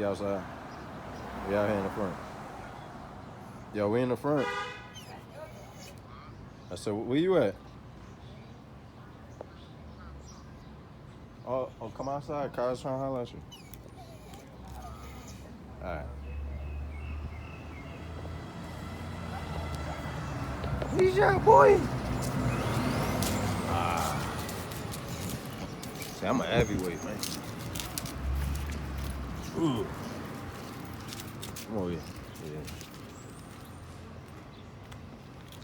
Outside. We out here in the front. Yo, we in the front. I said, where you at? Oh, come outside. Kyle's trying to holler at you. All right. He's your boy. See, I'm a heavyweight, man. Ooh. Come over here. Yeah.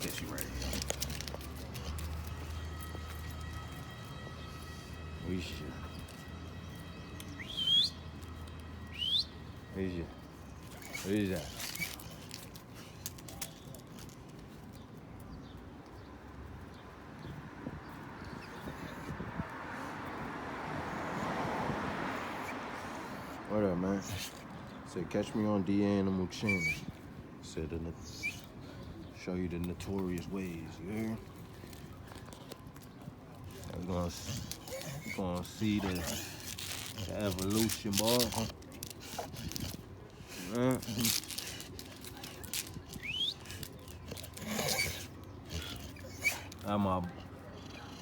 Get you right here. Where's that? What up, man? Said, catch me on DA Animal Channel. Said, show you the notorious ways, you hear? We're gonna see the evolution, boy.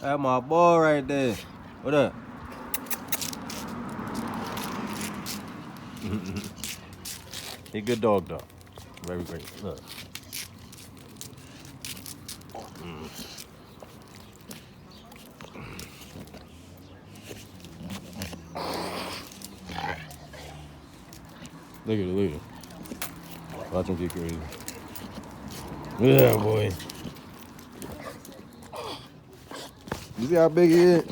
That's my boy right there. What up? He a good dog, though. Very great. Look. Look at it. Watch him get crazy. Yeah, boy. You see how big he is?